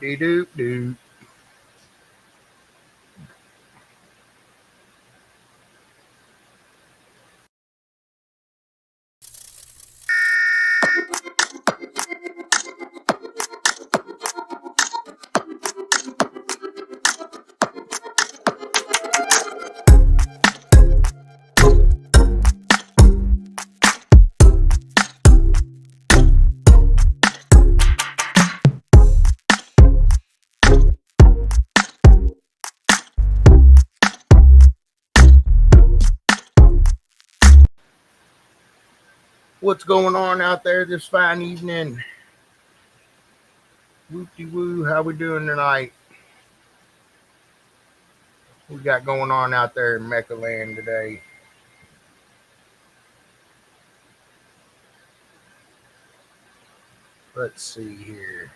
Doo doo. What's going on out there this fine evening? Whoopty woo, how we doing tonight? What we got going on out there in MECA land today? Let's see here.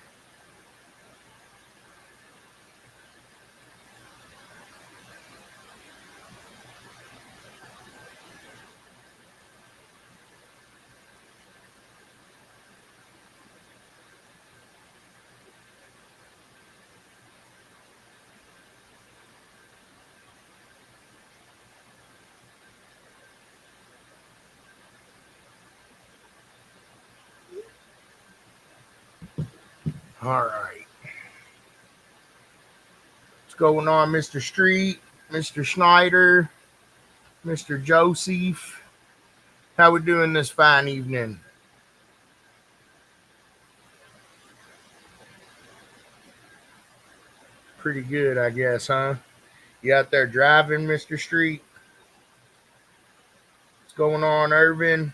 All right. What's going on, Mr. Street, Mr. Schneider, Mr. Joseph? How we doing this fine evening? Pretty good, I guess, huh? You out there driving, Mr. Street? What's going on, Irvin?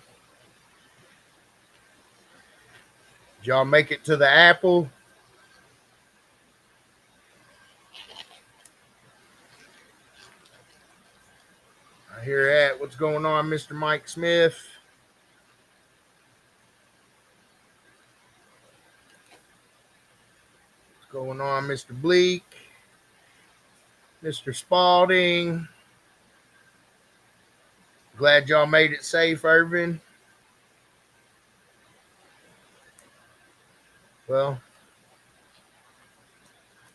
Did y'all make it to the Apple? I hear that. What's going on, Mr. Mike Smith? What's going on, Mr. Bleak? Mr. Spalding? Glad y'all made it safe, Irvin. Well,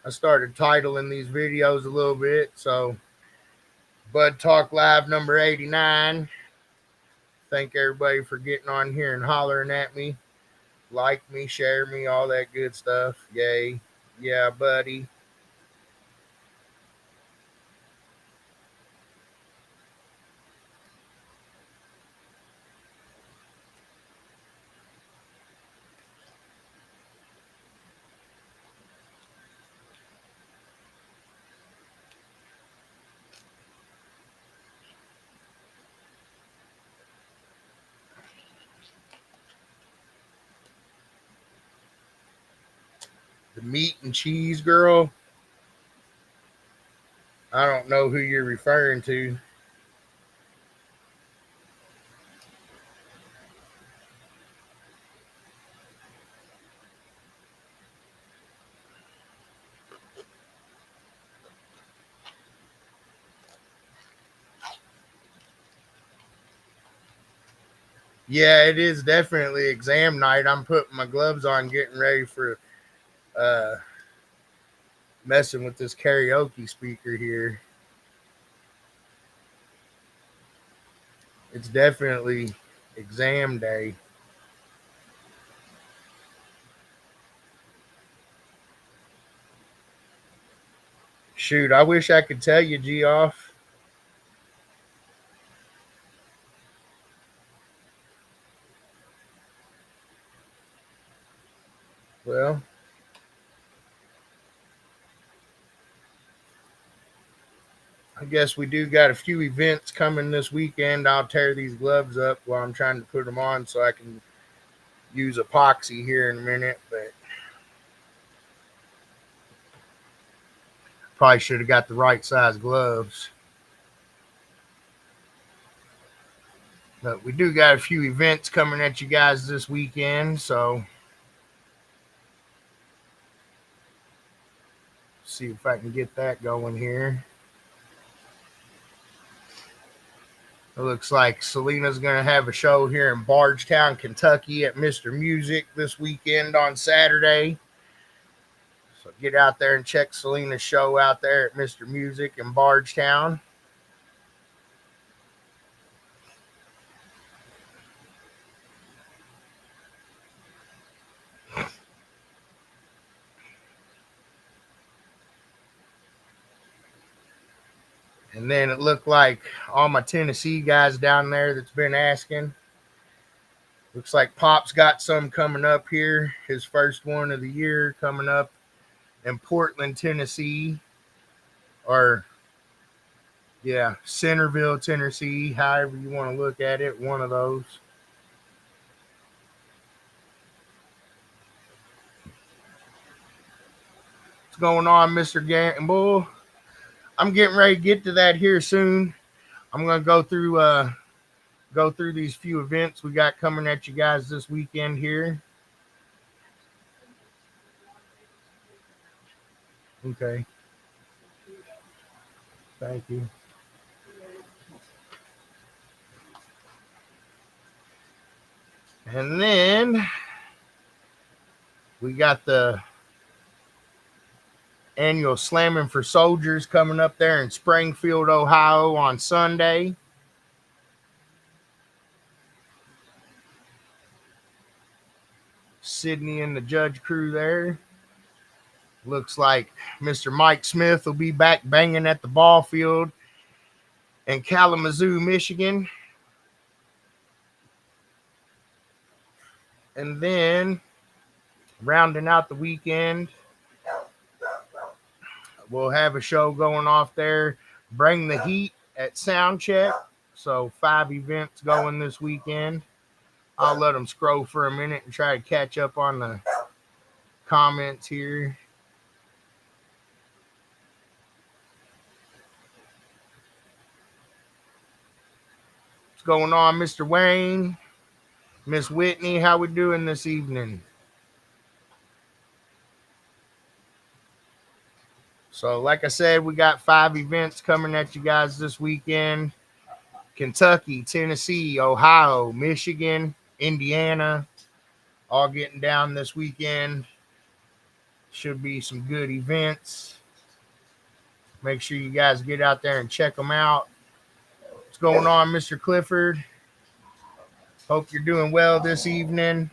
I started titling these videos a little bit. So, Bud Talk Live number 89. Thank everybody for getting on here and hollering at me. Like me, share me, all that good stuff. Yay. Yeah, buddy. The meat and cheese girl. I don't know who you're referring to. Yeah, it is definitely exam night. I'm putting my gloves on, getting ready for uh messing with this karaoke speaker here. It's definitely exam day. Shoot, I wish I could tell you, Geoff. Well, I guess we do got a few events coming this weekend. I'll tear these gloves up while I'm trying to put them on so I can use epoxy here in a minute, but probably should have got the right size gloves. But we do got a few events coming at you guys this weekend, so see if I can get that going here. It looks like Selena's going to have a show here in Bardstown, Kentucky at Mr. Music this weekend on Saturday. So get out there and check Selena's show out there at Mr. Music in Bardstown. And then it looked like all my Tennessee guys down there that's been asking. Looks like Pop's got some coming up here. His first one of the year coming up in Portland, Tennessee. Or, yeah, Centerville, Tennessee. However you want to look at it. One of those. What's going on, Mr. Gamble? I'm getting ready to get to that here soon. I'm going to go through these few events we got coming at you guys this weekend here. Okay. Thank you. And then we got the annual Slamming for Soldiers coming up there in Springfield, Ohio on Sunday. Sydney and the judge crew there. Looks like Mr. Mike Smith will be back banging at the ball field in Kalamazoo, Michigan. And then rounding out the weekend, we'll have a show going off there. Bring the Heat at Soundcheck. So 5 events going this weekend. I'll let them scroll for a minute and try to catch up on the comments here. What's going on, Mr. Wayne? Miss Whitney, how we doing this evening? So, like I said, we got 5 events coming at you guys this weekend. Kentucky, Tennessee, Ohio, Michigan, Indiana, all getting down this weekend. Should be some good events. Make sure you guys get out there and check them out. What's going on, Mr. Clifford? Hope you're doing well this evening.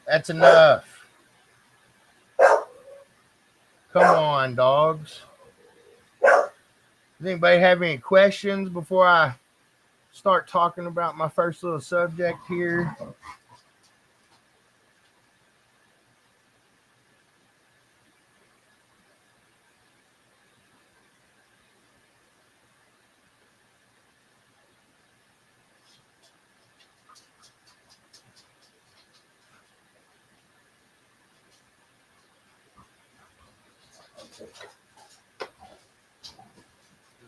That's enough. Come on, dogs. Does anybody have any questions before I start talking about my first little subject here?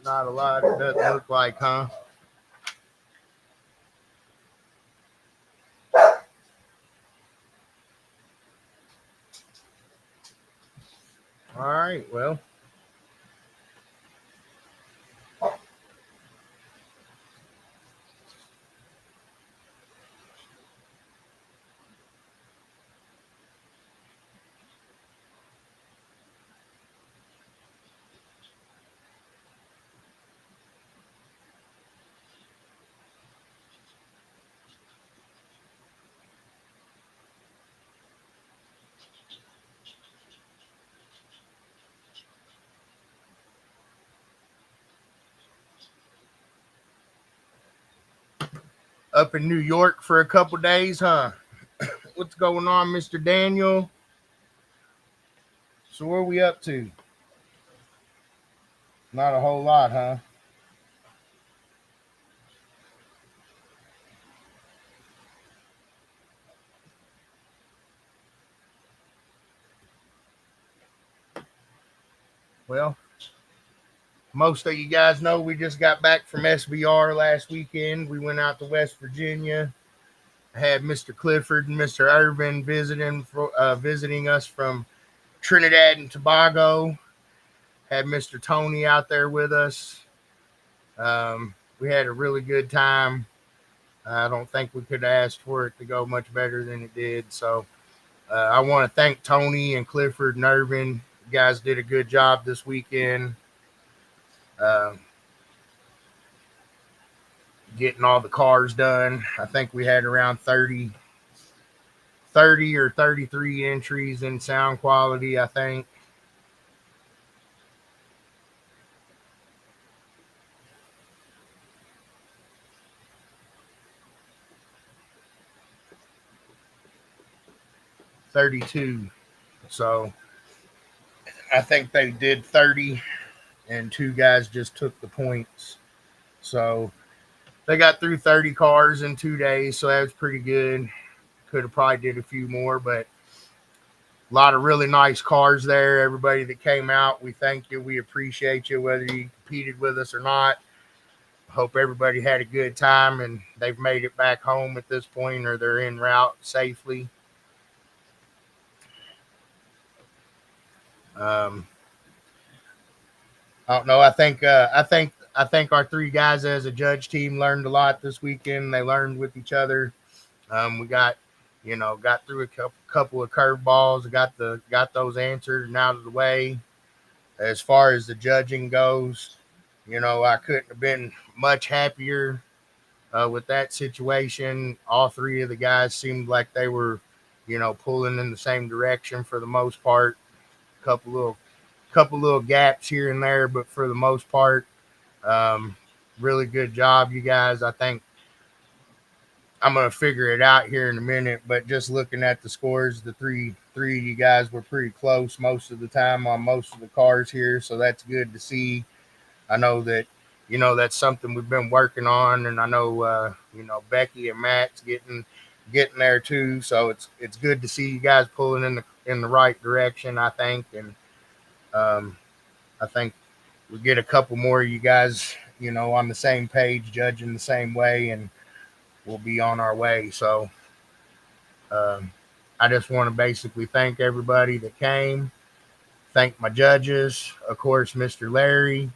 Not a lot. It doesn't look like, huh? All right, well. Up in New York for a couple days, huh? What's going on, Mr. Daniel? So where are we up to? Not a whole lot, huh? Well, most of you guys know we just got back from SVR last weekend. We went out to West Virginia. I had Mr. Clifford and Mr. Irvin visiting us from Trinidad and Tobago. Had Mr. Tony out there with us. we had a really good time. I don't think we could have asked for it to go much better than it did. So I want to thank Tony and Clifford and Irvin. You guys did a good job this weekend. Uh, Getting all the cars done. I think we had around 30 or 33 entries in sound quality, I think. $32. So I think they did 30 and two guys just took the points. So they got through 30 cars in 2 days. So that was pretty good. Could have probably did a few more, but a lot of really nice cars there. Everybody that came out, we thank you. We appreciate you, whether you competed with us or not. Hope everybody had a good time and they've made it back home at this point, or they're en route safely. Um, I don't know. I think our three guys as a judge team learned a lot this weekend. They learned with each other. We got, got through a couple of curveballs. Got those answered and out of the way. As far as the judging goes, I couldn't have been much happier with that situation. All three of the guys seemed like they were, pulling in the same direction for the most part. Couple little couple little gaps here and there, but for the most part, um, really good job, you guys. I think I'm gonna figure it out here in a minute, but just looking at the scores, the three of you guys were pretty close most of the time on most of the cars here, so that's good to see. I know that that's something we've been working on, and I know Becky and Matt's getting there too. So it's good to see you guys pulling in the right direction. I think, and um, I think we get a couple more of you guys, on the same page, judging the same way, and we'll be on our way. So um, I just want to basically thank everybody that came. Thank my judges, of course, Mr. Larry.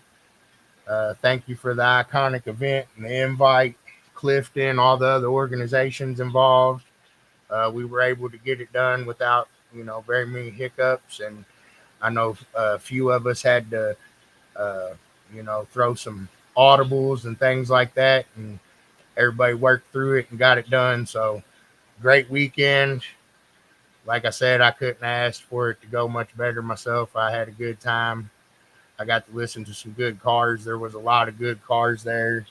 Thank you for the iconic event and the invite, Clifton, all the other organizations involved. We were able to get it done without, very many hiccups. And I know a few of us had to, uh, throw some audibles and things like that. And everybody worked through it and got it done. So great weekend. Like I said, I couldn't ask for it to go much better myself. I had a good time. I got to listen to some good cars. There was a lot of good cars there,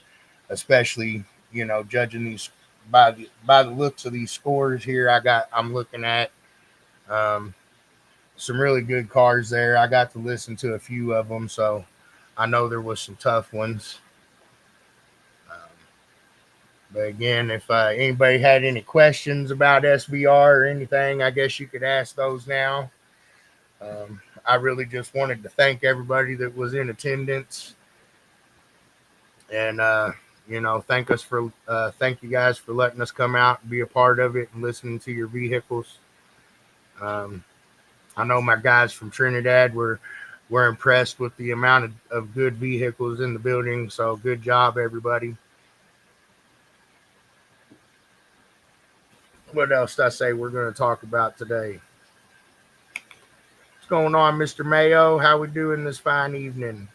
especially judging these by the looks of these scores here. I'm looking at um, some really good cars there. I got to listen to a few of them, so I know there was some tough ones. Um, but again, if anybody had any questions about SVR or anything, I guess you could ask those now. I really just wanted to thank everybody that was in attendance, and thank you guys for letting us come out and be a part of it and listening to your vehicles. Um, I know my guys from Trinidad were impressed with the amount of good vehicles in the building. So good job, everybody. What else did I say we're going to talk about today? What's going on, Mr. Mayo? How we doing this fine evening?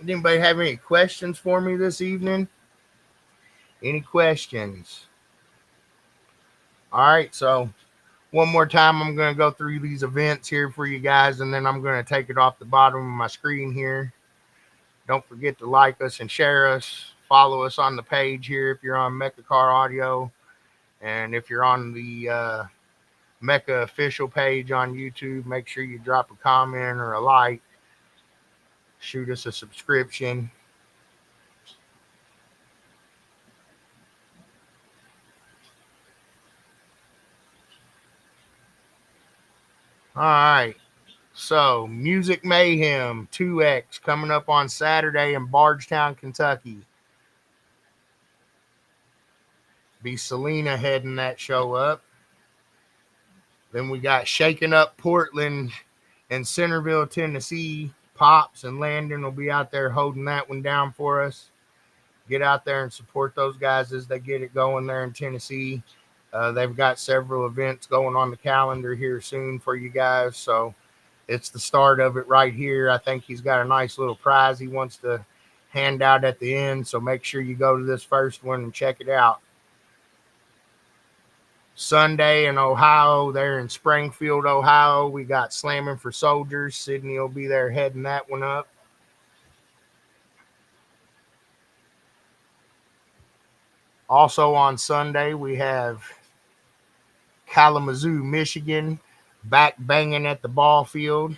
Anybody have any questions for me this evening? Any questions? All right, so one more time, I'm going to go through these events here for you guys, and then I'm going to take it off the bottom of my screen here. Don't forget to like us and share us. Follow us on the page here if you're on MECA Car Audio. And if you're on the MECA official page on YouTube, make sure you drop a comment or a like. Shoot us a subscription. All right. So, Music Mayhem 2X coming up on Saturday in Bardstown, Kentucky. Be Selena heading that show up. Then we got Shaking Up Portland and Centerville, Tennessee. Pops and Landon will be out there holding that one down for us. Get out there and support those guys as they get it going there in Tennessee. They've got several events going on the calendar here soon for you guys. So it's the start of it right here. I think he's got a nice little prize he wants to hand out at the end. So make sure you go to this first one and check it out. Sunday in Ohio, there in Springfield, Ohio, we got Slamming for Soldiers. Sydney will be there heading that one up. Also on Sunday, we have Kalamazoo, Michigan, back banging at the ball field.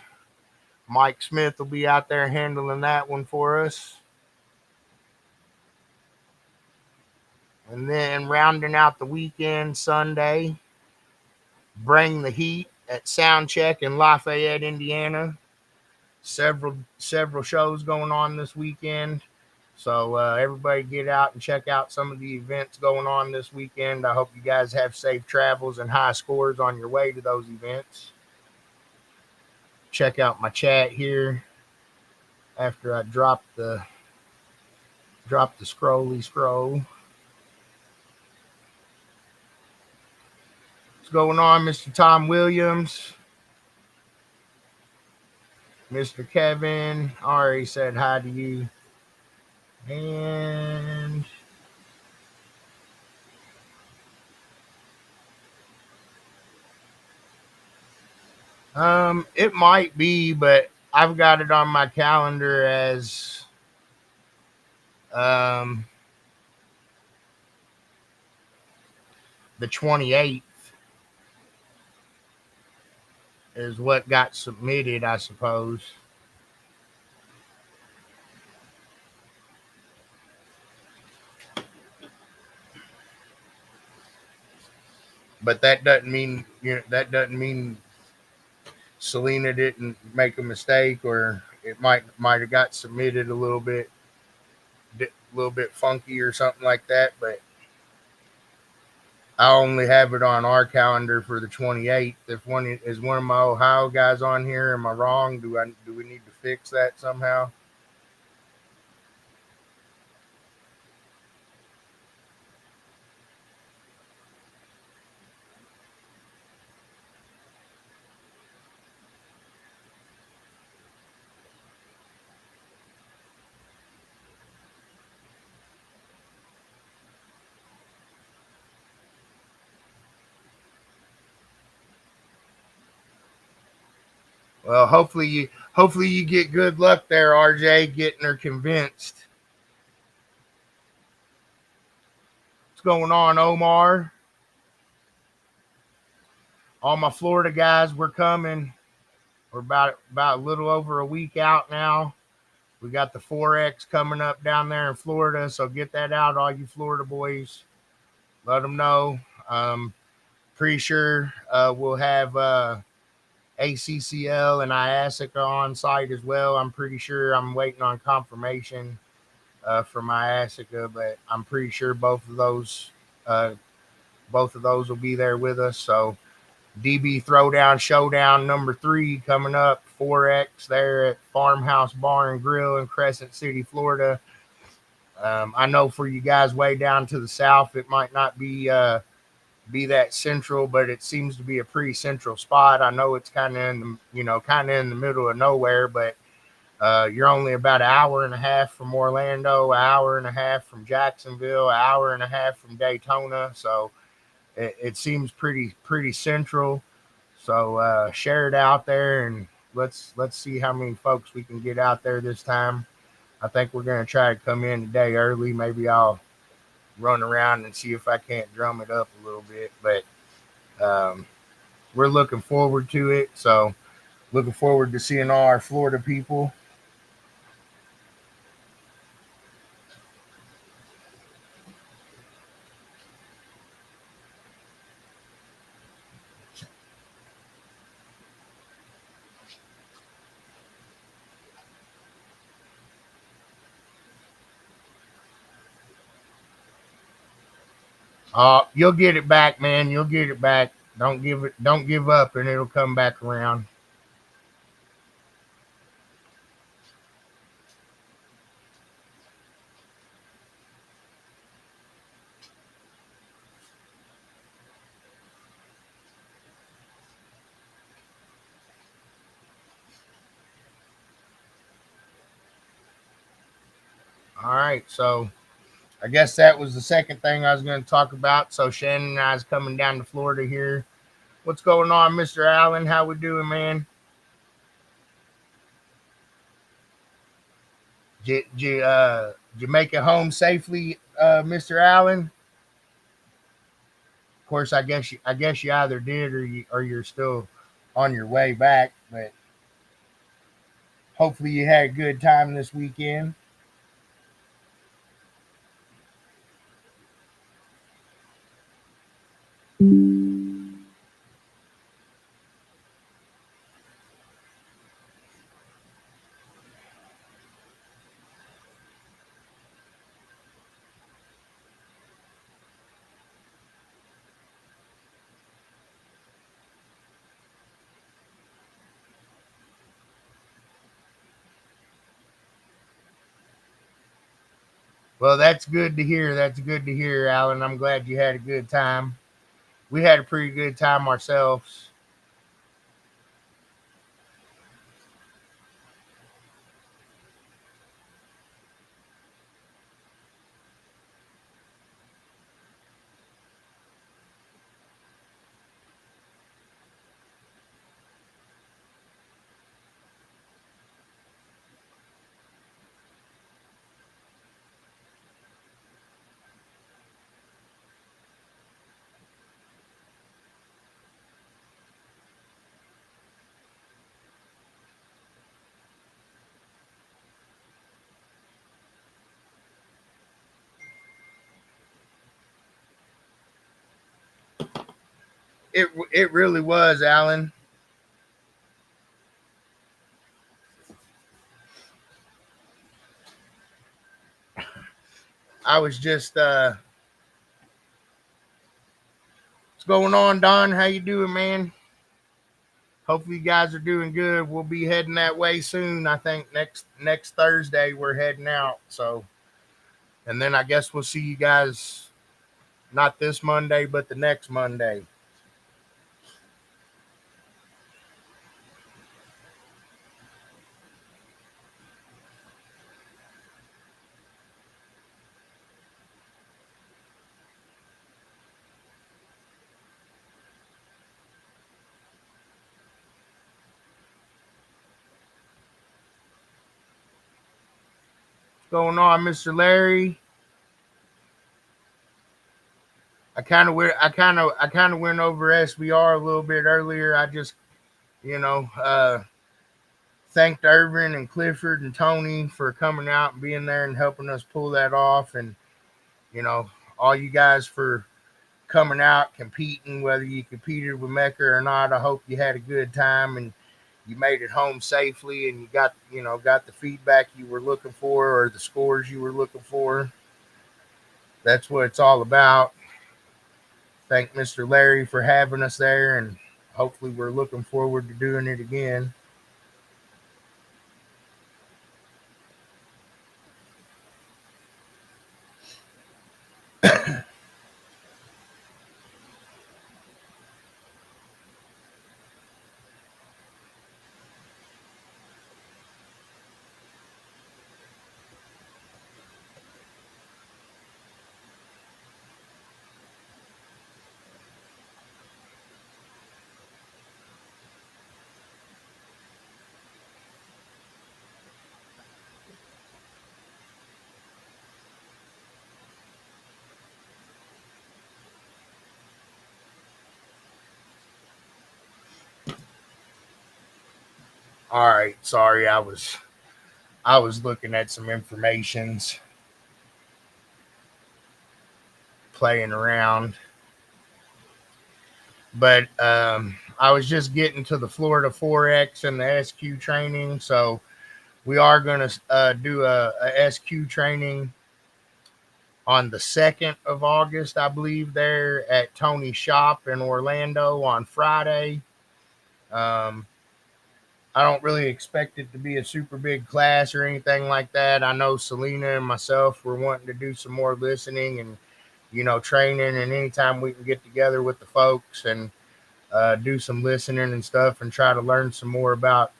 Mike Smith will be out there handling that one for us. And then rounding out the weekend, Sunday, Bring the Heat at Soundcheck in Lafayette, Indiana. Several shows going on this weekend. So everybody get out and check out some of the events going on this weekend. I hope you guys have safe travels and high scores on your way to those events. Check out my chat here after I drop the scrolly scroll. What's going on, Mr. Tom Williams? Mr. Kevin already said hi to you. And it might be, but I've got it on my calendar as the 28th is what got submitted, I suppose. But that doesn't mean Selena didn't make a mistake, or it might have got submitted a little bit funky or something like that. But I only have it on our calendar for the 28th. If one of my Ohio guys on here, am I wrong? Do we need to fix that somehow? Well, hopefully you get good luck there, RJ, getting her convinced. What's going on, Omar? All my Florida guys, we're coming. We're about a little over a week out now. We got the 4X coming up down there in Florida, so get that out, all you Florida boys. Let them know. Pretty sure we'll have ACCL and IASICA on site as well. I'm pretty sure. I'm waiting on confirmation from IASICA, but I'm pretty sure both of those will be there with us. So DB Throwdown Showdown number 3 coming up, 4X there at Farmhouse Bar and Grill in Crescent City, Florida. I know for you guys way down to the south, it might not be that central, but it seems to be a pretty central spot. I know it's kind of in the middle of nowhere, but you're only about an hour and a half from Orlando, an hour and a half from Jacksonville, an hour and a half from Daytona. So it seems pretty central. So share it out there, and let's see how many folks we can get out there this time. I think we're going to try to come in today early. Maybe I'll run around and see if I can't drum it up a little bit. But we're looking forward to it. So looking forward to seeing all our Florida people. You'll get it back, man. You'll get it back. Don't give up, and it'll come back around. All right, so I guess that was the second thing I was going to talk about. So Shannon and I's coming down to Florida here. What's going on, Mr. Allen? How we doing, man? Did you make it home safely, Mr. Allen? Of course, I guess you either did or you're still on your way back. But hopefully you had a good time this weekend. Well, that's good to hear. That's good to hear, Alan. I'm glad you had a good time. We had a pretty good time ourselves. It really was, Alan. I was just what's going on, Don? How you doing, man? Hopefully you guys are doing good. We'll be heading that way soon. I think next Thursday we're heading out. So and then I guess we'll see you guys not this Monday, but the next Monday. What's going on, Mr. Larry? I kind of went over SVR a little bit earlier. I just you know thanked Irvin and Clifford and Tony for coming out and being there and helping us pull that off, and you know all you guys for coming out competing, whether you competed with MECA or not. I hope you had a good time and you made it home safely, and you got the feedback you were looking for or the scores you were looking for. That's what it's all about. Thank Mr. Larry for having us there, and hopefully we're looking forward to doing it again. All right, sorry, I was looking at some informations, playing around, but I was just getting to the Florida Forex and the SQ training, so we are going to do a SQ training on the 2nd of August, I believe, there at Tony's shop in Orlando on Friday. Um, I don't really expect it to be a super big class or anything like that. I know Selena and myself were wanting to do some more listening and, training. And anytime we can get together with the folks and do some listening and stuff and try to learn some more about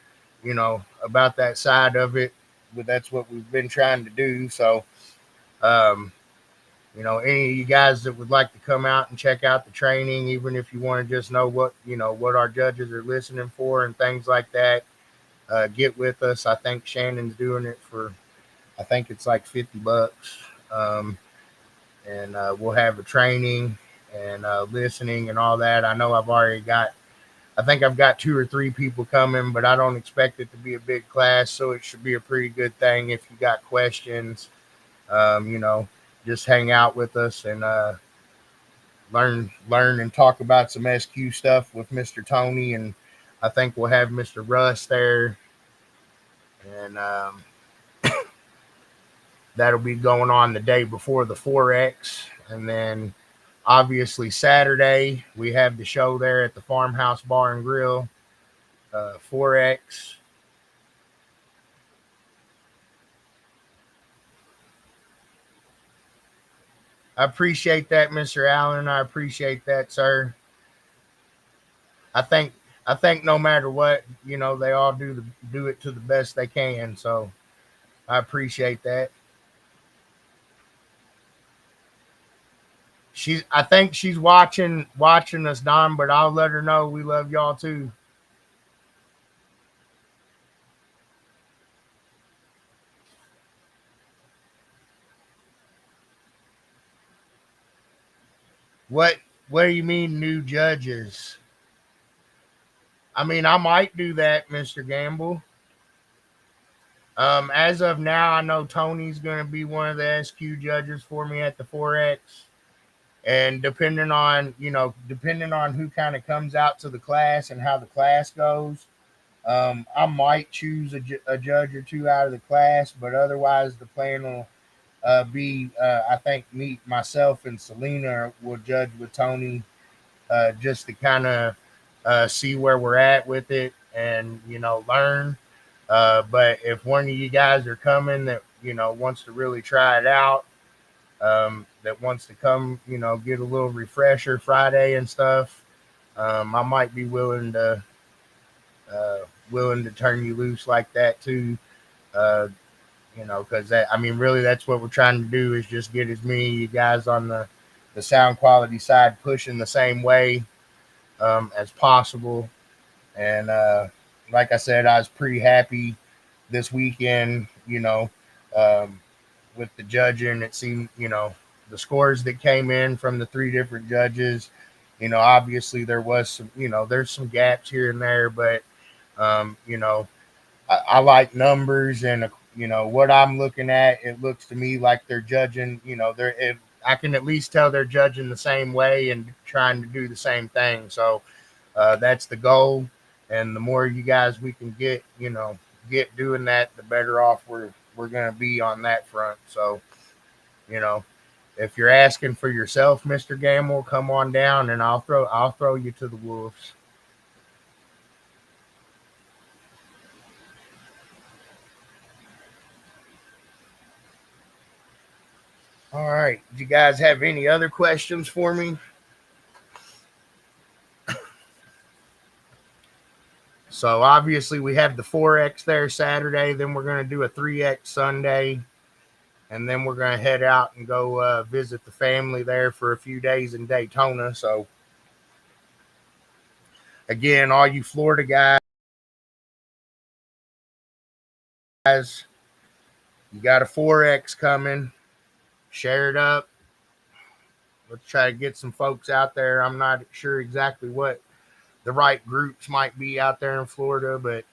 that side of it, but that's what we've been trying to do. So, um, any of you guys that would like to come out and check out the training, even if you want to just know what our judges are listening for and things like that, get with us. I think Shannon's doing it for, I think it's like $50. And we'll have a training and listening and all that. I think I've got 2 or 3 people coming, but I don't expect it to be a big class. So it should be a pretty good thing. If you got questions, um, you know, just hang out with us and learn and talk about some SQ stuff with Mr. Tony. And I think we'll have Mr. Russ there. And that'll be going on the day before the Forex. And then obviously Saturday, we have the show there at the Farmhouse Bar and Grill, Forex. I appreciate that, Mr. Allen. I appreciate that, sir. I think I think no matter what, they all do it to the best they can. So I appreciate that. I think she's watching us, Don, but I'll let her know we love y'all too. What do you mean new judges? I mean, I might do that, Mr. Gamble. As of now, I know Tony's going to be one of the SQ judges for me at the Forex, and depending on who kind of comes out to the class and how the class goes, I might choose a judge or two out of the class, but otherwise the plan will be, I think, myself and Selena will judge with Tony, just to kind of see where we're at with it and learn. But if one of you guys are coming that wants to really try it out, that wants to come, get a little refresher Friday and stuff, I might be willing to turn you loose like that too. Uh, because really, that's what we're trying to do is just get as many of you guys on the sound quality side pushing the same way as possible. And like I said, I was pretty happy this weekend, um, with the judging. It seemed, the scores that came in from the 3 different judges, obviously there was some, there's some gaps here and there, but, um, you know, I like numbers and, what I'm looking at, it looks to me like they're judging, I can at least tell they're judging the same way and trying to do the same thing. So that's the goal. And the more you guys we can get doing that, the better off we're going to be on that front. So, you know, if you're asking for yourself, Mr. Gamble, come on down and I'll throw you to the wolves. All right. Do you guys have any other questions for me? So obviously we have the 4X there Saturday. Then we're going to do a 3X Sunday. And then we're going to head out and go visit the family there for a few days in Daytona. So again, all you Florida guys, you got a 4X coming. Share it up. Let's try to get some folks out there. I'm not sure exactly what the right groups might be out there in Florida, but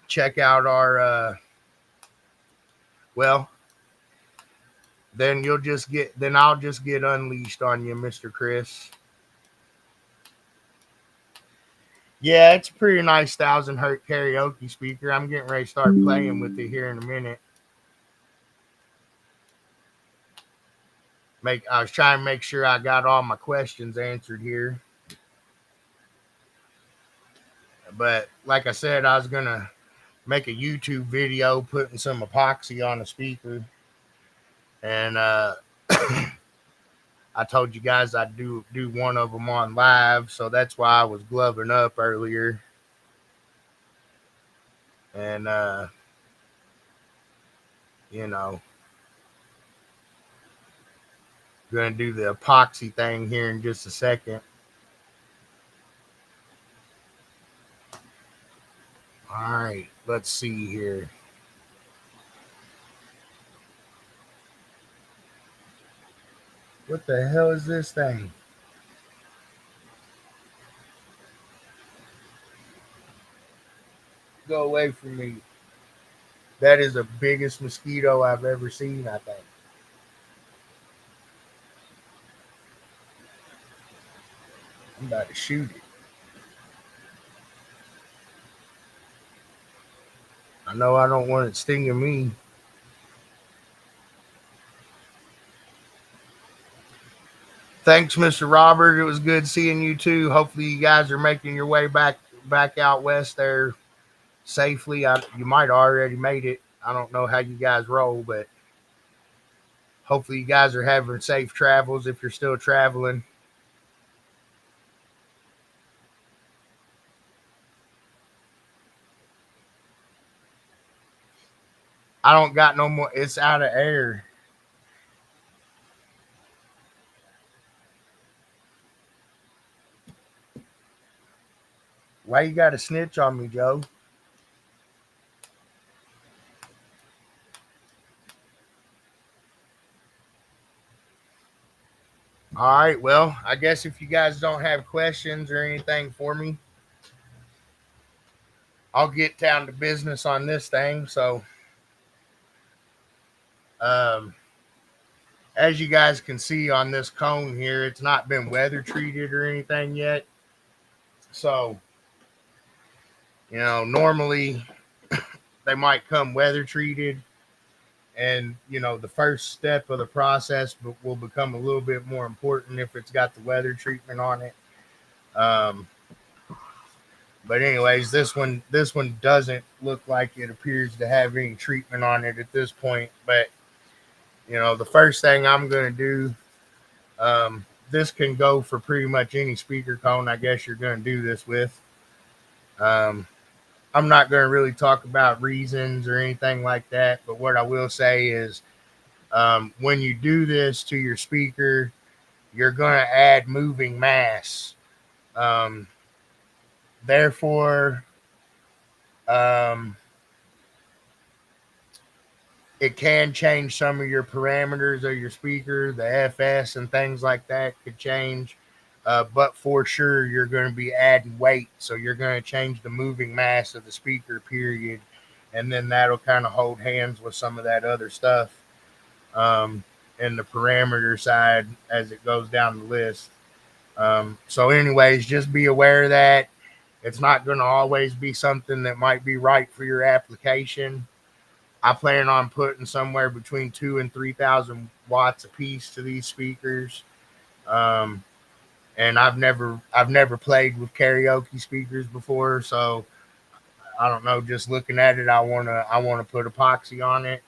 check out our well, then I'll just get unleashed on you, Mr. Chris. Yeah, it's a pretty nice 1,000 hertz karaoke speaker. I'm getting ready to start playing with it here in a minute. I was trying to make sure I got all my questions answered here. But like I said, I was gonna make a YouTube video putting some epoxy on the speaker. And I told you guys I'd do one of them on live, so that's why I was gloving up earlier. And you know, gonna do the epoxy thing here in just a second. All right, let's see here. What the hell is this thing? Go away from me. That is the biggest mosquito I've ever seen, I think. I'm about to shoot it. I know I don't want it stinging me. Thanks, Mr. Robert. It was good seeing you too. Hopefully you guys are making your way back out west there safely. You might already made it. I don't know how you guys roll, but hopefully you guys are having safe travels if you're still traveling. I don't got no more. It's out of air. Why you got to snitch on me, Joe? All right. Well, I guess if you guys don't have questions or anything for me, I'll get down to business on this thing. So, um, as you guys can see on this cone here, it's not been weather treated or anything yet. So, normally they might come weather treated, and the first step of the process will become a little bit more important if it's got the weather treatment on it. But anyways, this one doesn't look like it appears to have any treatment on it at this point. But the first thing I'm going to do, this can go for pretty much any speaker cone I guess you're going to do this with. I'm not going to really talk about reasons or anything like that, but what I will say is, when you do this to your speaker, you're going to add moving mass. Therefore, um, it can change some of your parameters of your speaker. The FS and things like that could change. But for sure, you're going to be adding weight. So you're going to change the moving mass of the speaker, period. And then that'll kind of hold hands with some of that other stuff in the parameter side as it goes down the list. So anyways, just be aware of that. It's not going to always be something that might be right for your application. I plan on putting somewhere between 2,000 and 3,000 watts a piece to these speakers. And I've never played with karaoke speakers before, so I don't know. Just looking at it, I wanna put epoxy on it.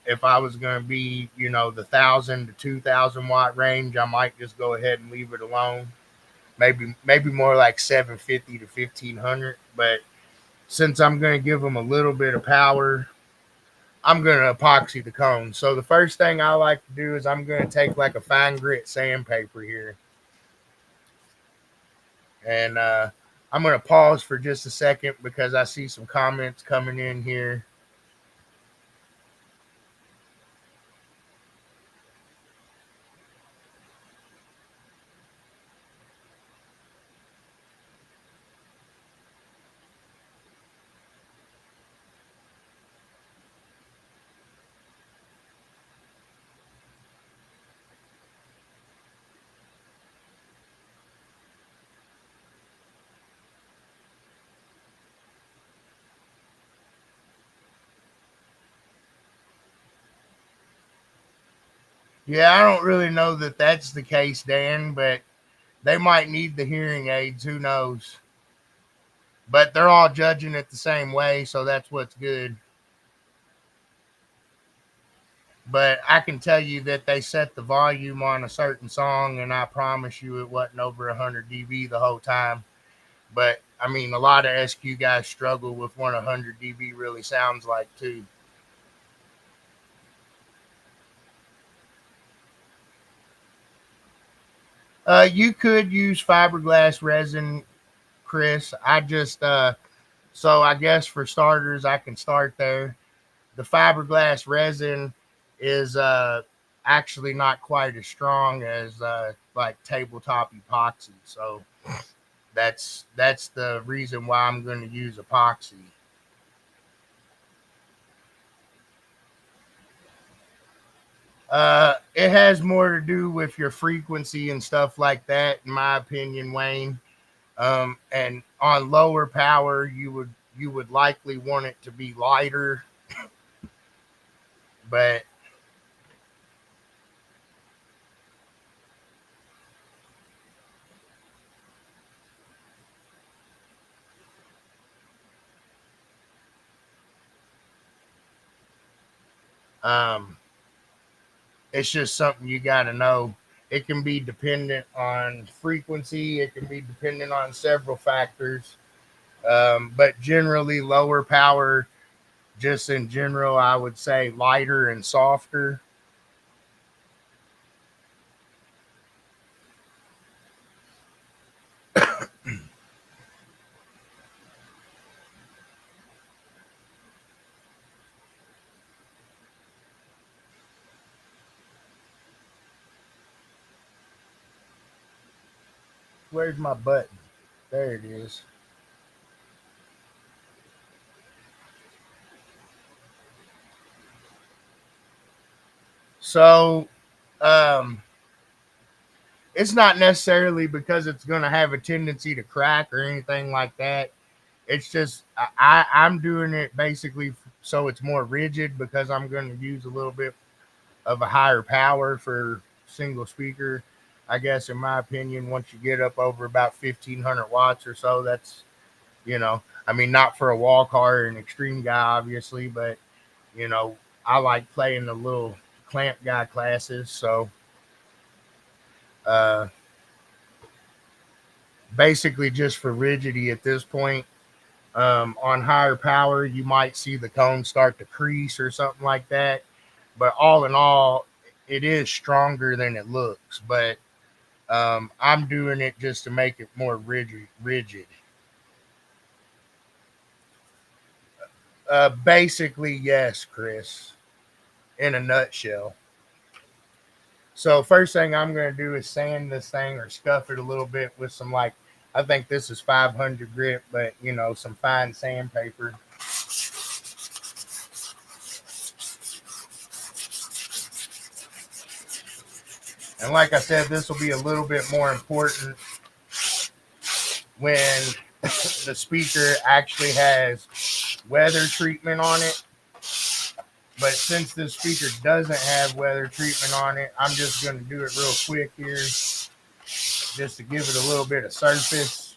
If I was going to be, the 1,000 to 2,000 watt range, I might just go ahead and leave it alone. Maybe more like 750 to 1,500. But since I'm going to give them a little bit of power, I'm going to epoxy the cone. So the first thing I like to do is I'm going to take like a fine grit sandpaper here. And I'm going to pause for just a second because I see some comments coming in here. Yeah, I don't really know that that's the case, Dan, but they might need the hearing aids. Who knows? But they're all judging it the same way, so that's what's good. But I can tell you that they set the volume on a certain song, and I promise you it wasn't over 100 dB the whole time. But I mean, a lot of SQ guys struggle with what 100 dB really sounds like too. You could use fiberglass resin, Chris. So I guess for starters, I can start there. The fiberglass resin is actually not quite as strong as like tabletop epoxy. So that's the reason why I'm going to use epoxy. It has more to do with your frequency and stuff like that, in my opinion, Wayne. And on lower power, you would likely want it to be lighter, but um, it's just something you got to know. It can be dependent on frequency. It can be dependent on several factors. But generally, lower power, just in general, I would say lighter and softer. Where's my button? There it is. So, um, it's not necessarily because it's going to have a tendency to crack or anything like that. It's just I'm doing it basically so it's more rigid because I'm going to use a little bit of a higher power for single speaker. I guess in my opinion, once you get up over about 1,500 watts or so, that's I mean, not for a wall car or an extreme guy, obviously, but you know, I like playing the little clamp guy classes. So uh, basically, just for rigidity at this point. On higher power, you might see the cone start to crease or something like that. But all in all, it is stronger than it looks. But I'm doing it just to make it more rigid. Rigid. Basically, yes, Chris. In a nutshell. So first thing I'm going to do is sand this thing or scuff it a little bit with some like I think this is 500 grit, but some fine sandpaper. And like I said, this will be a little bit more important when the speaker actually has weather treatment on it. But since this speaker doesn't have weather treatment on it, I'm just going to do it real quick here just to give it a little bit of surface.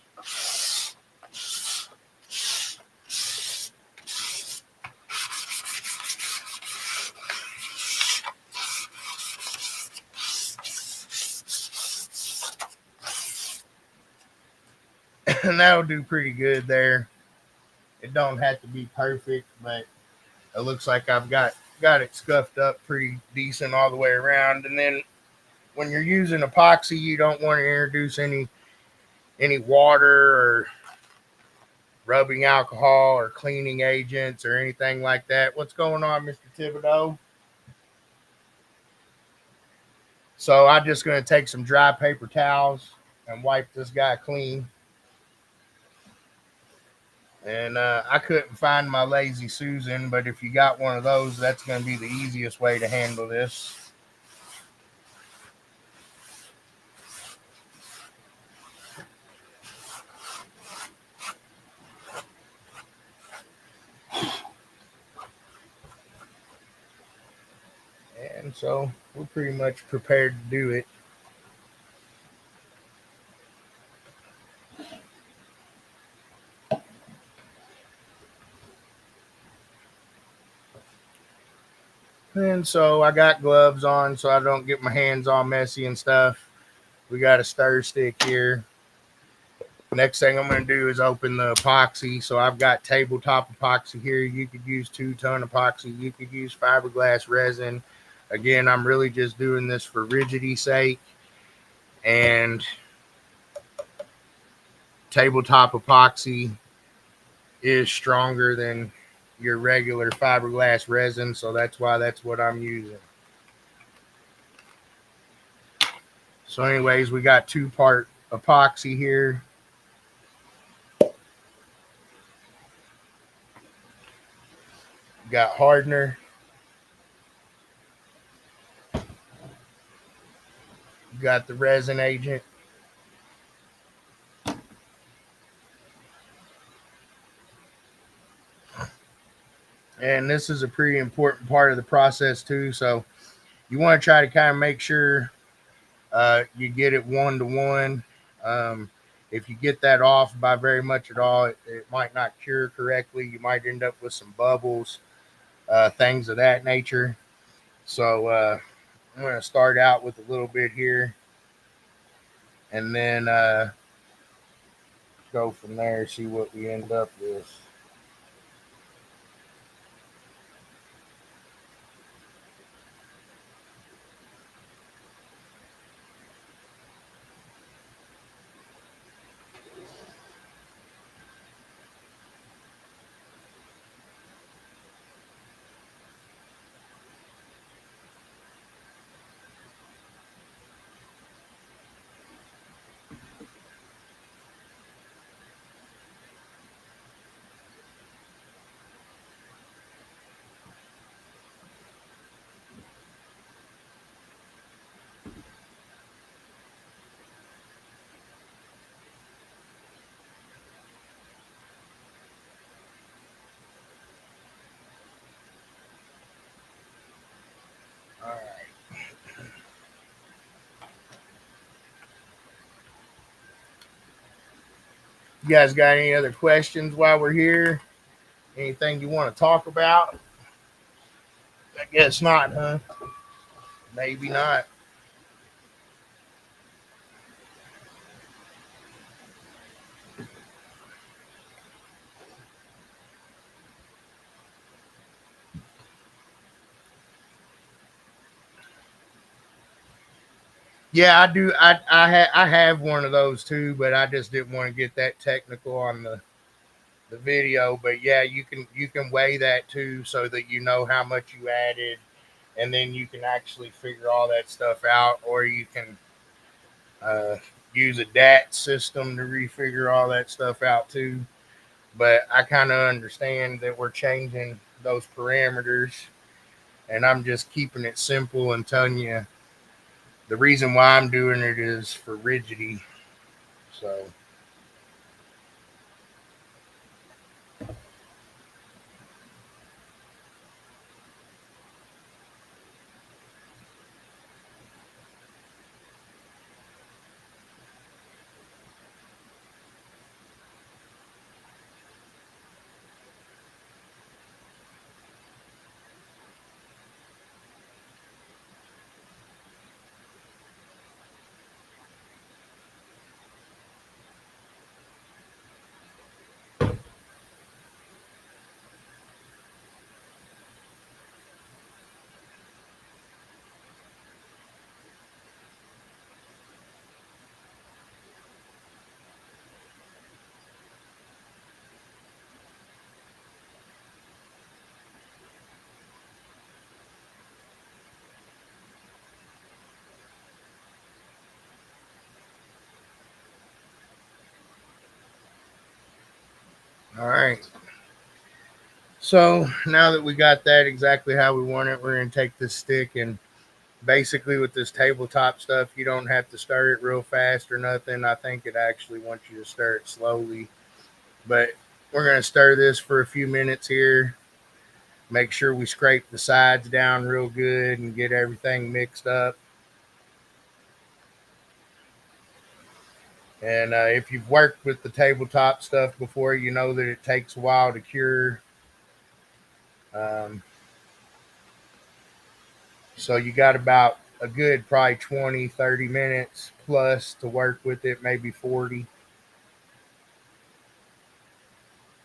And that'll do pretty good there. It don't have to be perfect, but it looks like I've got it scuffed up pretty decent all the way around. And then when you're using epoxy, you don't want to introduce any water or rubbing alcohol or cleaning agents or anything like that. What's going on, Mr. Thibodeau? So I'm just going to take some dry paper towels and wipe this guy clean. And I couldn't find my Lazy Susan, but if you got one of those, that's going to be the easiest way to handle this. And so we're pretty much prepared to do it. And so I got gloves on so I don't get my hands all messy and stuff. We got a stir stick here. Next thing I'm going to do is open the epoxy. So I've got tabletop epoxy here. You could use 2-ton epoxy. You could use fiberglass resin. Again, I'm really just doing this for rigidity's sake. And tabletop epoxy is stronger than your regular fiberglass resin. So that's what I'm using. So anyways, we got 2-part epoxy here. Got hardener. Got the resin agent. And this is a pretty important part of the process too. So you want to try to kind of make sure you get it 1-to-1. If you get that off by very much at all, it might not cure correctly. You might end up with some bubbles, things of that nature. So I'm going to start out with a little bit here and then go from there, see what we end up with. All right. You guys got any other questions while we're here? Anything you want to talk about? I guess not, huh? Maybe not. Yeah, I do. I have one of those too, but I just didn't want to get that technical on the video. But yeah, you can weigh that too, so that you know how much you added, and then you can actually figure all that stuff out, or you can uh, use a DAT system to refigure all that stuff out too. But I kind of understand that we're changing those parameters, and I'm just keeping it simple and telling you the reason why I'm doing it is for rigidity. So, all right. So now that we got that exactly how we want it, we're going to take this stick and basically with this tabletop stuff, you don't have to stir it real fast or nothing. I think it actually wants you to stir it slowly. But we're going to stir this for a few minutes here. Make sure we scrape the sides down real good and get everything mixed up. And if you've worked with the tabletop stuff before, you know that it takes a while to cure. Um, so you got about a good probably 20, 30 minutes plus to work with it, maybe 40.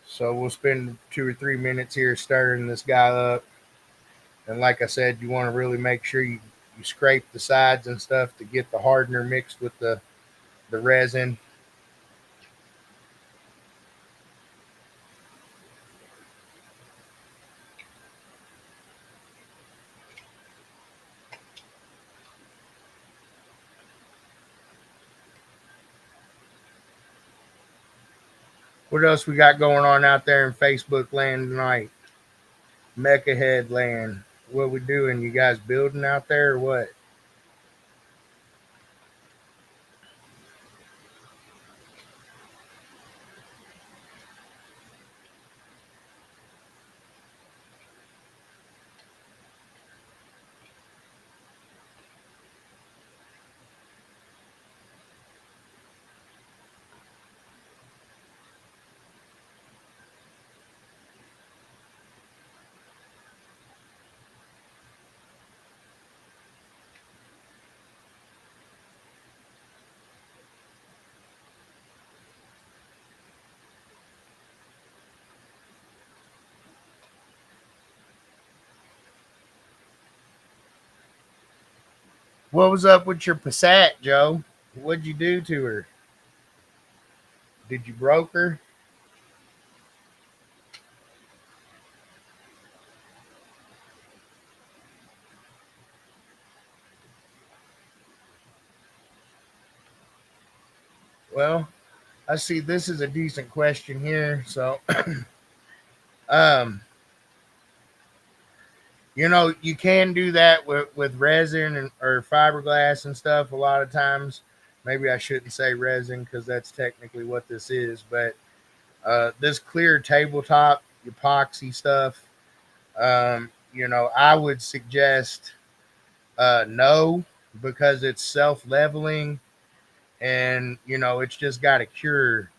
So we'll spend 2 or 3 minutes here stirring this guy up. And like I said, you want to really make sure you scrape the sides and stuff to get the hardener mixed with the resin. What else we got going on out there in Facebook land tonight? MECA head land. What we doing? You guys building out there or what? What was up with your Passat, Joe? What'd you do to her? Did you broke her? Well, I see this is a decent question here. So, um, you can do that with resin or fiberglass and stuff a lot of times. Maybe I shouldn't say resin because that's technically what this is. But this clear tabletop epoxy stuff, I would suggest no, because it's self leveling and, it's just got a cure.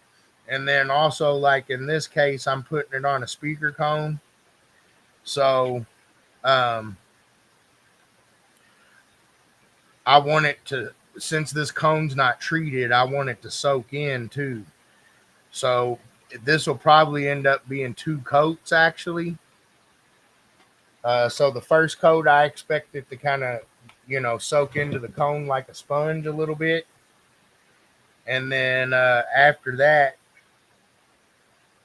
And then also, like in this case, I'm putting it on a speaker cone. So, um, I want it to, since this cone's not treated, I want it to soak in too. So this will probably end up being two coats actually. So the first coat, I expect it to kind of, soak into the cone like a sponge a little bit. And then after that,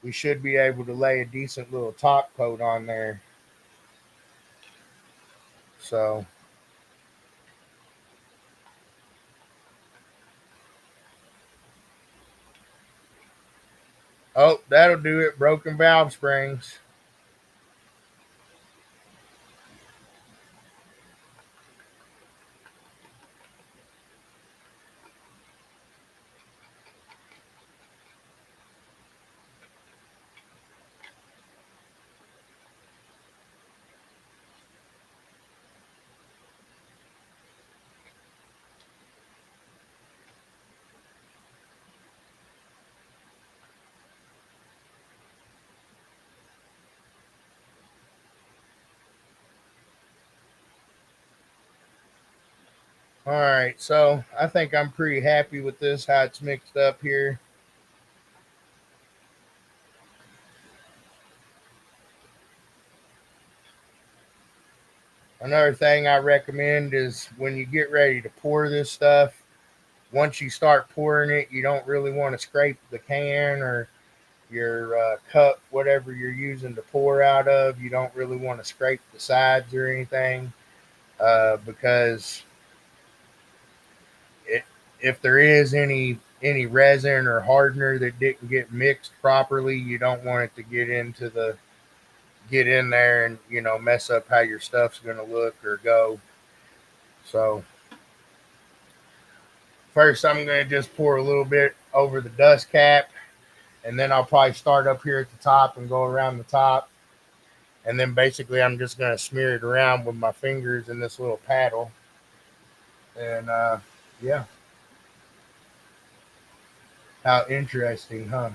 we should be able to lay a decent little top coat on there. So, oh, that'll do it. Broken valve springs. All right, so I think I'm pretty happy with this, how it's mixed up here. Another thing I recommend is when you get ready to pour this stuff, once you start pouring it, you don't really want to scrape the can or your cup, whatever you're using to pour out of. You don't really want to scrape the sides or anything because it, if there is any resin or hardener that didn't get mixed properly, you don't want it to get in there and mess up how your stuff's going to look or go. So first, I'm going to just pour a little bit over the dust cap, and then I'll probably start up here at the top and go around the top. And then basically I'm just going to smear it around with my fingers in this little paddle. And yeah, how interesting, huh?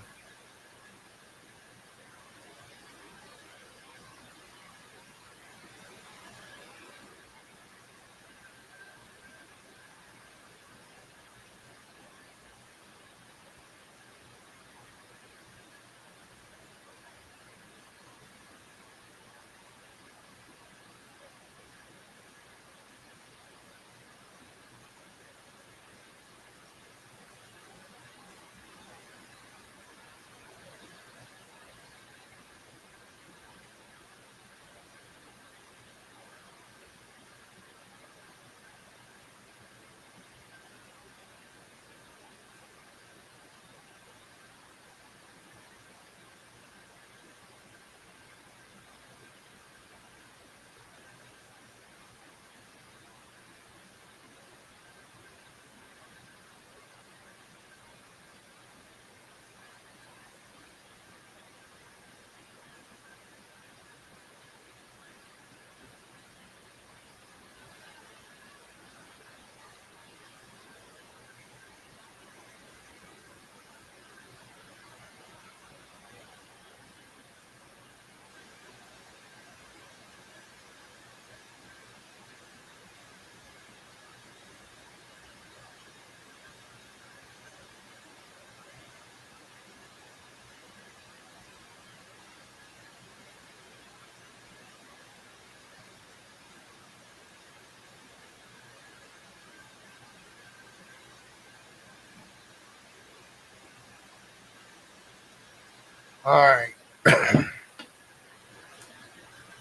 All right.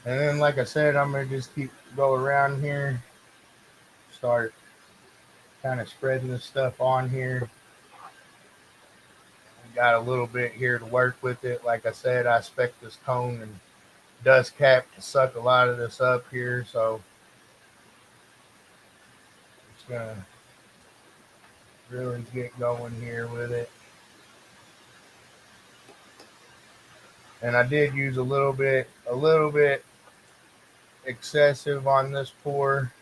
And then, like I said, I'm going to just keep go around here, start kind of spreading this stuff on here. Got a little bit here to work with it. Like I said, I expect this cone and dust cap to suck a lot of this up here. So it's going to really get going here with it. And I did use a little bit excessive on this pour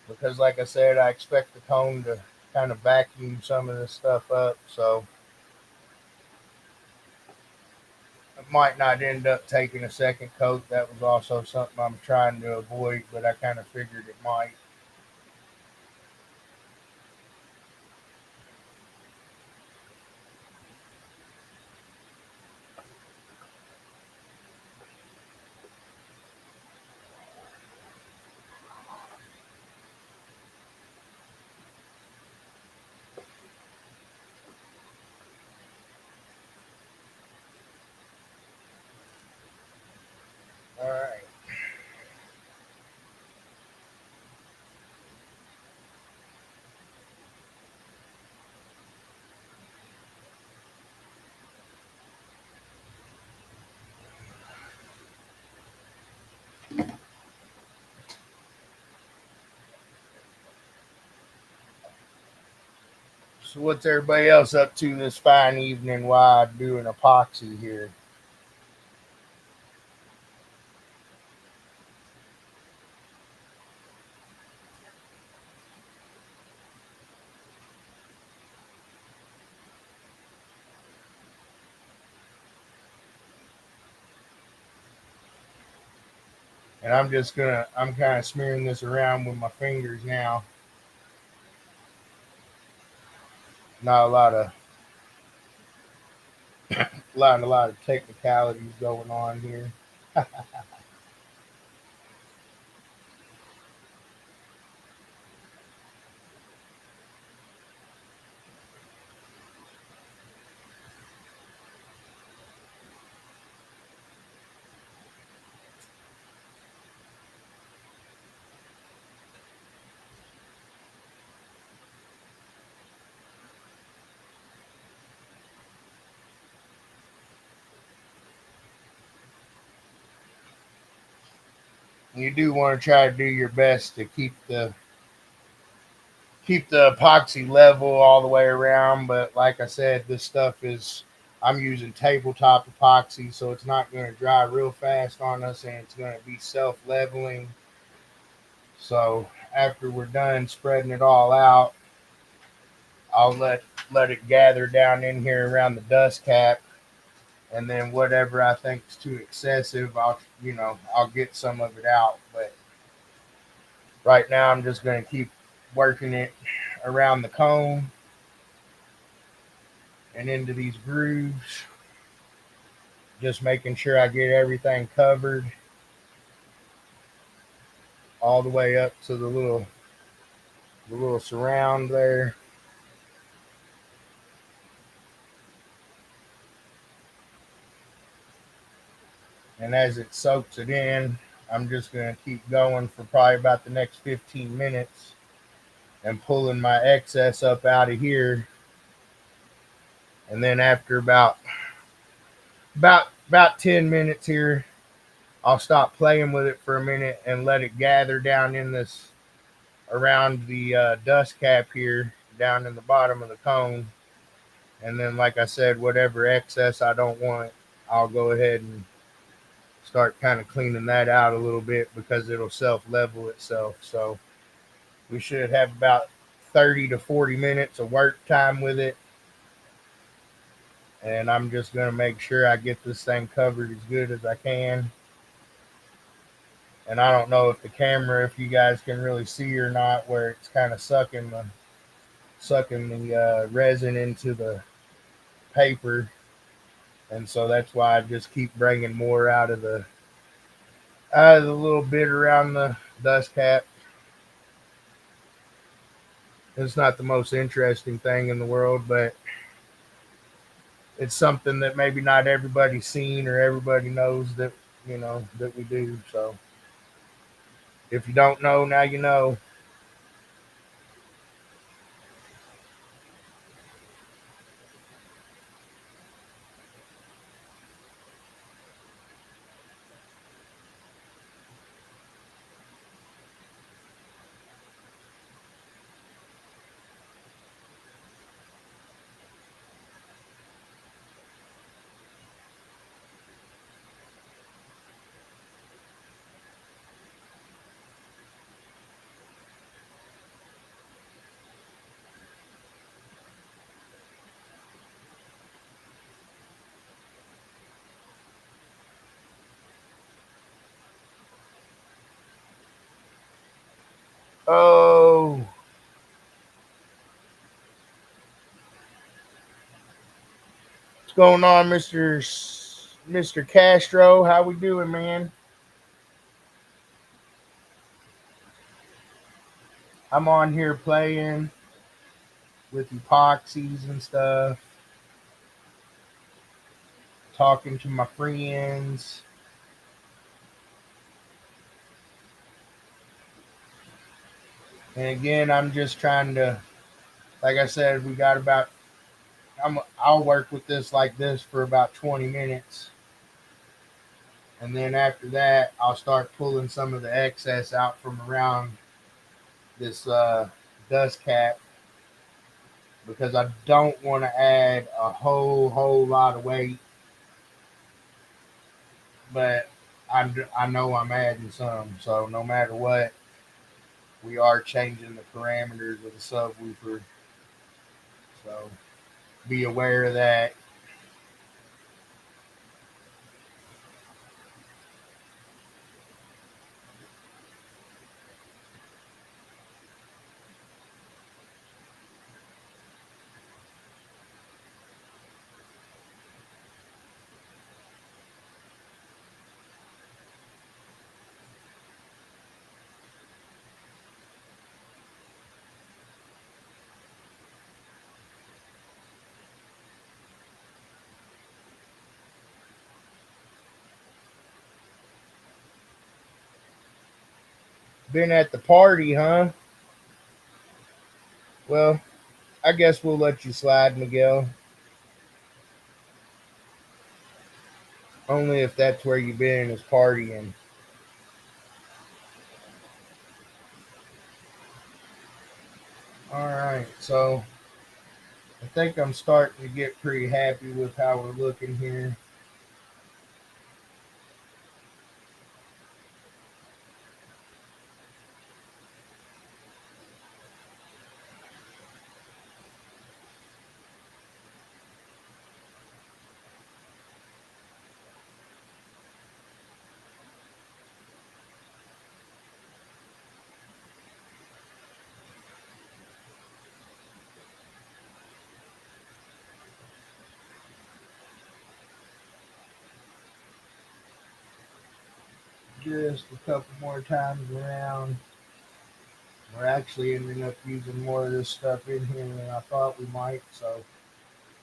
because, like I said, I expect the cone to kind of vacuum some of this stuff up. So I might not end up taking a second coat. That was also something I'm trying to avoid, but I kind of figured it might. All right. So what's everybody else up to this fine evening while I'm doing epoxy here? And I'm kind of smearing this around with my fingers now. Not a lot of technicalities going on here. You do want to try to do your best to keep the epoxy level all the way around, but like I said, this stuff is I'm using tabletop epoxy, so it's not going to dry real fast on us, and it's going to be self-leveling. So after we're done spreading it all out, I'll let it gather down in here around the dust cap, and then whatever I think is too excessive, I'll get some of it out. But right now, I'm just going to keep working it around the cone and into these grooves, just making sure I get everything covered all the way up to the little surround there. And as it soaks it in, I'm just going to keep going for probably about the next 15 minutes and pulling my excess up out of here. And then after about 10 minutes here, I'll stop playing with it for a minute and let it gather down in this around the dust cap here down in the bottom of the cone. And then, like I said, whatever excess I don't want, I'll go ahead and start kind of cleaning that out a little bit, because it'll self-level itself. So we should have about 30 to 40 minutes of work time with it. And I'm just going to make sure I get this thing covered as good as I can. And I don't know if the camera, if you guys can really see or not, where it's kind of sucking the resin into the paper. And so that's why I just keep bringing more out of the little bit around the dust cap. It's not the most interesting thing in the world, but it's something that maybe not everybody's seen or everybody knows that we do. So if you don't know, now you know. Oh, what's going on, Mr. Castro? How we doing, man? I'm on here playing with epoxies and stuff, talking to my friends. And again, I'm just trying to, like I said, we got about, I'll work with this like this for about 20 minutes. And then after that, I'll start pulling some of the excess out from around this dust cap, because I don't want to add a whole lot of weight, but I know I'm adding some. So no matter what, we are changing the parameters of the subwoofer. So be aware of that. Been at the party, huh? Well, I guess we'll let you slide, Miguel. Only if that's where you've been, is partying. All right. So I think I'm starting to get pretty happy with how we're looking here. Just a couple more times around. We're actually ending up using more of this stuff in here than I thought we might, so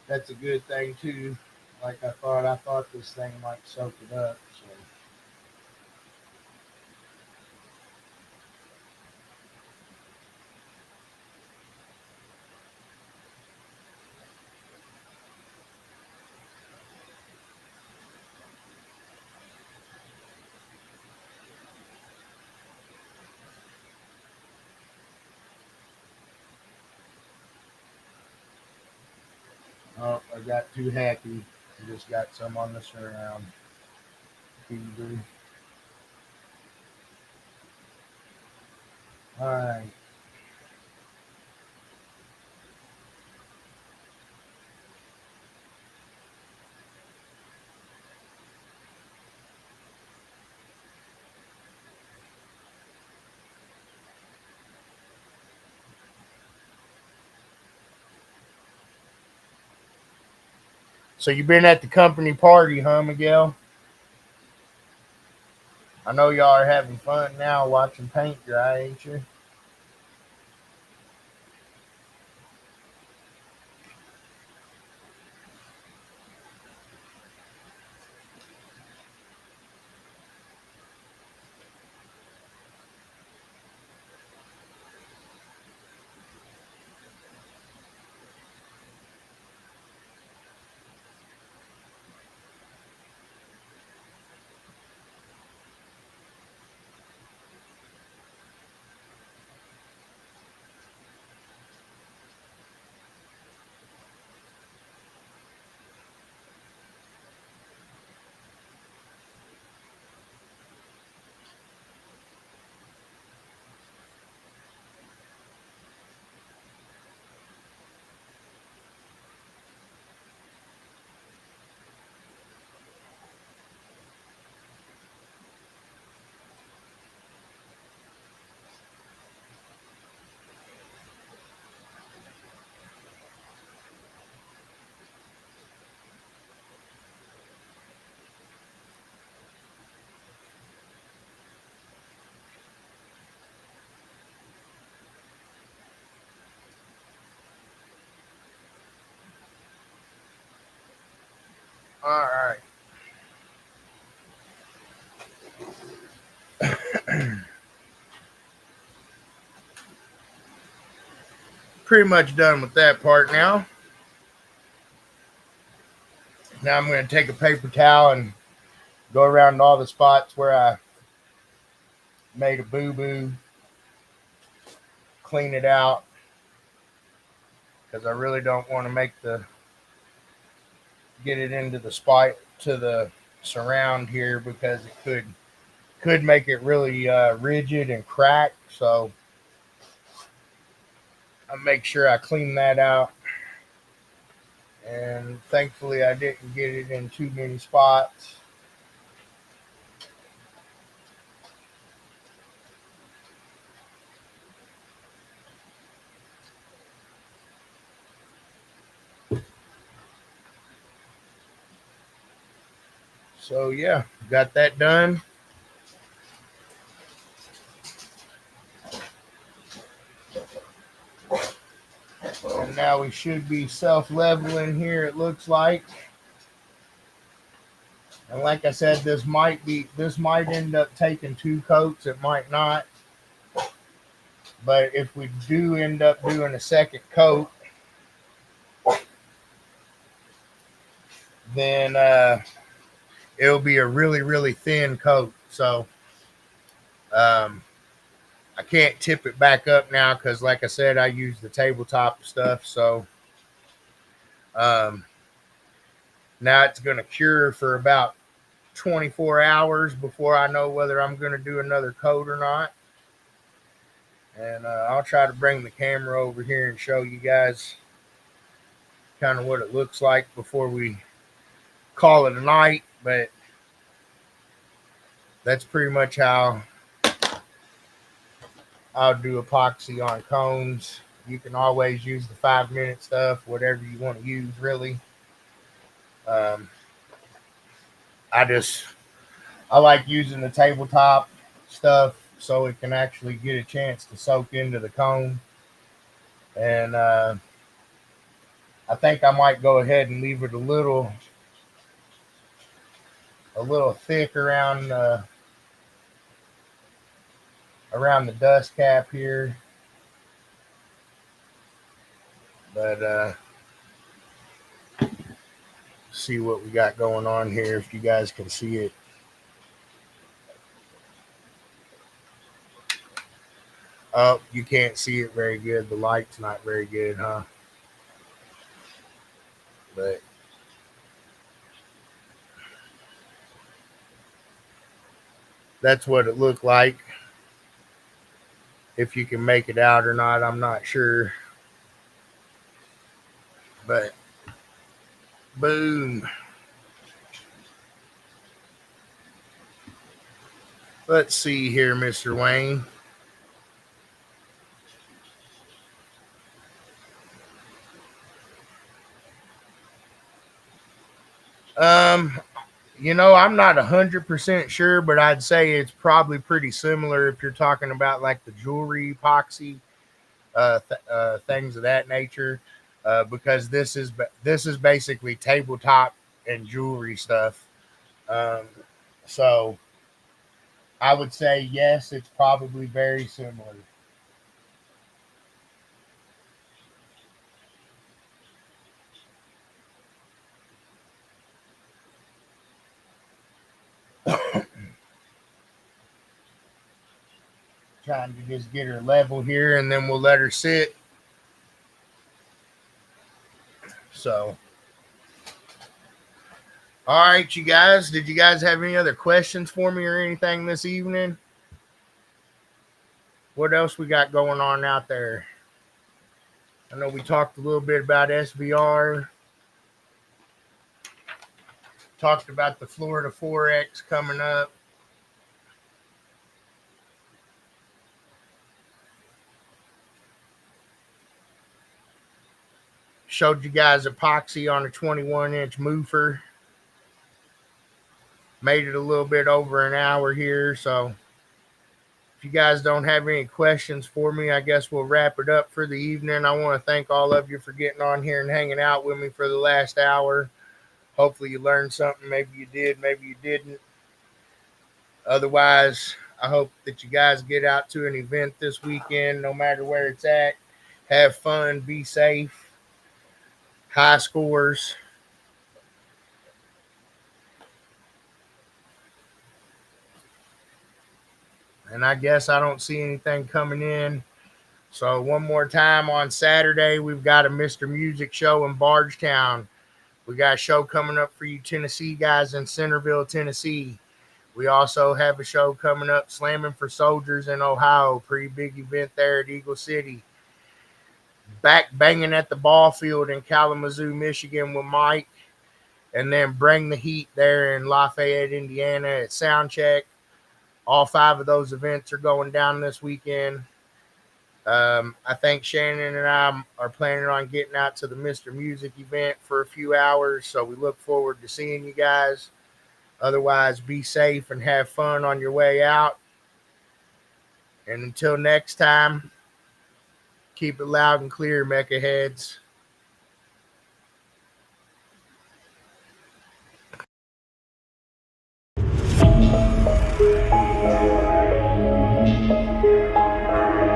that's a good thing too. Like I thought this thing might soak it up. So oh, I got too happy. I just got some on the surround feeder. All right. So you've been at the company party, huh, Miguel? I know y'all are having fun now watching paint dry, ain't you? All right. Pretty much done with that part now. Now I'm going to take a paper towel and go around all the spots where I made a boo boo, clean it out because I really don't want to make the get it into the spot to the surround here because it could make it really rigid and crack. So I make sure I clean that out. And thankfully, I didn't get it in too many spots. So yeah, got that done. And now we should be self-leveling here, it looks like. And like I said, this might end up taking 2 coats, it might not. But if we do end up doing a second coat, then it'll be a really, really thin coat. So um, I can't tip it back up now because, like I said, I use the tabletop stuff. So Um, Now it's going to cure for about 24 hours before I know whether I'm going to do another coat or not. And I'll try to bring the camera over here and show you guys kind of what it looks like before we call it a night. But that's pretty much how I'll do epoxy on cones. You can always use the 5-minute stuff, whatever you want to use, really. Um, I like using the tabletop stuff so it can actually get a chance to soak into the cone. And I think I might go ahead and leave it a little thick around the dust cap here. But see what we got going on here, if you guys can see it. Oh, you can't see it very good. The light's not very good, huh? But that's what it looked like. If you can make it out or not, I'm not sure. But boom. Let's see here, Mr. Wayne. I'm not 100% sure, but I'd say it's probably pretty similar if you're talking about like the jewelry epoxy, things of that nature, because this is basically tabletop and jewelry stuff. So I would say yes, it's probably very similar. Trying to just get her level here, and then we'll let her sit. So, all right, you guys. Did you guys have any other questions for me or anything this evening? What else we got going on out there? I know we talked a little bit about SVR. Talked about the Florida 4X coming up. Showed you guys epoxy on a 21-inch moofer. Made it a little bit over an hour here. So if you guys don't have any questions for me, I guess we'll wrap it up for the evening. I want to thank all of you for getting on here and hanging out with me for the last hour. Hopefully you learned something. Maybe you did, maybe you didn't. Otherwise, I hope that you guys get out to an event this weekend, no matter where it's at. Have fun, be safe, high scores. And I guess I don't see anything coming in. So one more time, on Saturday, we've got a Mr. Music show in Bardstown. We got a show coming up for you Tennessee guys in Centerville, Tennessee. We also have a show coming up, Slamming for Soldiers in Ohio. Pretty big event there at Eagle City. Back banging at the ball field in Kalamazoo, Michigan with Mike. And then Bring the Heat there in Lafayette, Indiana at Soundcheck. All 5 of those events are going down this weekend. I think Shannon and I are planning on getting out to the Mr. Music event for a few hours. So we look forward to seeing you guys. Otherwise, be safe and have fun on your way out. And until next time, keep it loud and clear, MECA heads.